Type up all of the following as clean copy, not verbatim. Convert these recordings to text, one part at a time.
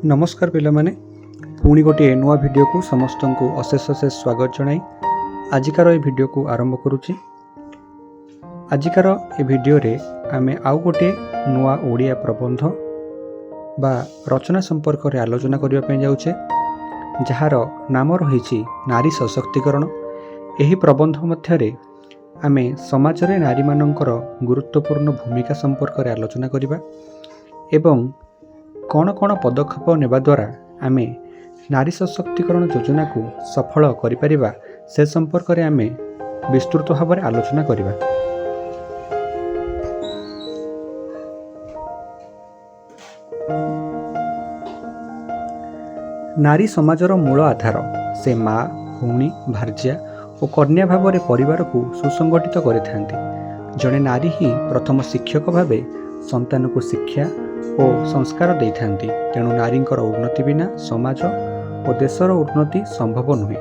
नमस्कार पिलामाने पुणी गोटे नुआ वीडियो को समस्त को अशेष अशेष स्वागत जनाई आजिकार ये वीडियो को आरंभ करुच्ची। आजिकार ये वीडियो रे आमे आउ गोटे नुआ ओडिया प्रबंध बा रचना संपर्क रे आलोचना करबा पे जाउछे जहार नाम रही नारी सशक्तिकरण। एही प्रबंध मध्यरे आमे समाज रे नारी मानकर गुरुत्वपूर्ण भूमिका संपर्क रे आलोचना करिबा एवं कौन कौन पदक्षेप नेबा द्वारा आमे नारी सशक्तिकरण योजना को सफल करिपारिबा से संपर्क रे आमे विस्तृत भाव में आलोचना करिबा। नारी समाजर मूल आधार। से माँ भौणी भार्या और कन्या भाव में परिवार को सुसंगठित करिथांती। जड़े नारी ही प्रथम शिक्षक भावे संतान को शिक्षा और संस्कार देइथांती। तेणु नारींकर उन्नति बिना समाज और देशर उन्नति संभव नुहे।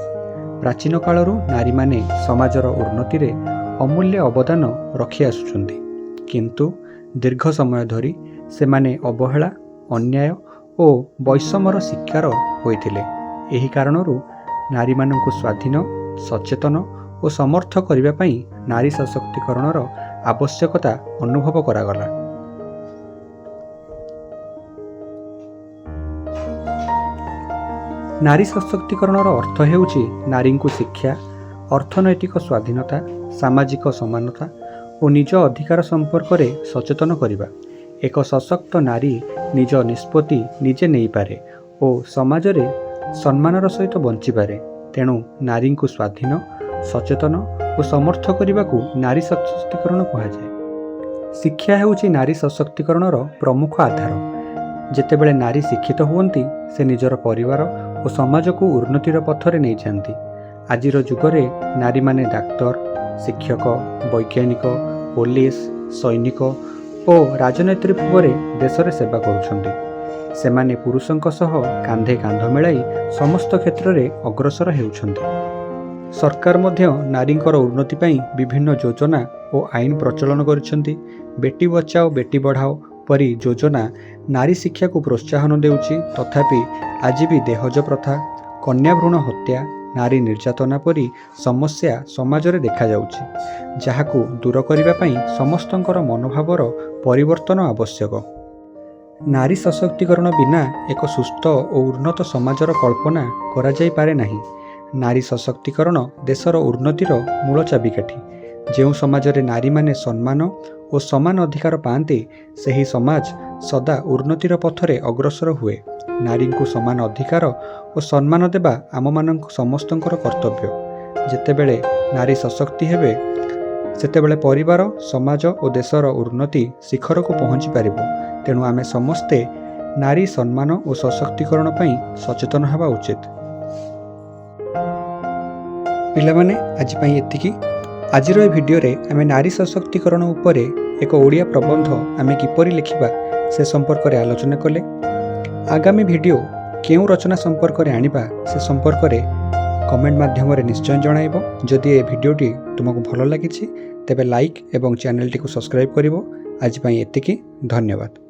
प्राचीन कालरू नारी माने समाजर उन्नति रे अमूल्य अवदान रखी आसुचंती, किंतु दीर्घ समय धरी से माने अवहेला अन्याय और वैषम्यर शिकार होइथिले। एही कारणरू नारी माननकु स्वाधीन सचेतन और समर्थ करिबा पई नारी सशक्तिकरणर आवश्यकता अनुभव करागला। नारी सशक्तिकरण अर्थ हेउची नारी को शिक्षा, अर्थनैतिक स्वाधीनता, सामाजिक समानता और निज अधिकार संपर्क रे सचेतन करिबा। एक सशक्त नारी निज निष्पत्ति निजे नहीं पारे और समाज रे सम्मानर सहित बंची पारे। तेणु नारी को स्वाधीन सचेतन और समर्थ करने को नारी सशक्तिकरण कहुए। शिक्षा हेउची नारी सशक्तिकरणर प्रमुख आधार। जेतेबेले नारी शिक्षित हुअंती से निजर परिवार और समाज को उन्नतिर पथरे नहीं जाती। आजिर जुगरे नारी माने डाक्तर, शिक्षक, वैज्ञानिक, पुलिस, सैनिक और राजनैतिक भाव में देश रे सेवा करुछंती। सेमाने पुरुषों सह कांधे कांध मिलाई समस्त क्षेत्र में अग्रसर हेउछंती। सरकार मध्य नारींकर उन्नति पई विभिन्न योजना और आईन प्रचलन करिसेंती। बेटी बचाओ बेटी बढ़ाओ परी योजना नारी शिक्षा को प्रोत्साहन देउची। तथापि आज भी देहज प्रथा, कन्या भ्रूण हत्या, नारी निर्यातना परी समस्या समाज रे देखा जाउची, जहाकू दूर करिबा पई समस्तंकर मनोभावर परिवर्तन आवश्यक। नारी सशक्तिकरण बिना एक सुस्थ और उन्नत समाजर कल्पना करा जाई पारे नाही। नारी सशक्तिकरण देशर उन्नतिर मूल चाबिकाठी। जो समाज रे नारी माने सम्मान और समान अधिकार पाते सही समाज सदा उन्नतिर पथरे अग्रसर हुए। नारी को समान अधिकार और सम्मान देवा आम मान समस्तंकर कर्तव्य। जेतेबेले नारी सशक्ति हेबे सेतेबेले परिवार समाज और देशर उन्नति शिखर को पहुँची पारिबो। तेणु आमे समस्ते नारी सम्मान और सशक्तिकरण पई सचेतन हेबा उचित। पिलामाने आज पई एतिकी। आजिर ए भिडियो रे आमे नारी सशक्तिकरण उपरे एक ओडिया प्रबंध आमे किपरि लिखिबा से संपर्क रे आलोचना कले। आगामी भिडियो केउ रचना संपर्क रे आनिबा से संपर्क रे कमेंट माध्यम रे निश्चय जणाइबो। जदि ए भिडियोटी तुमको भल लागिछि तेबे लाइक एवं चैनल टी को सब्सक्राइब करिवो। आज पई एतिकी, धन्यवाद।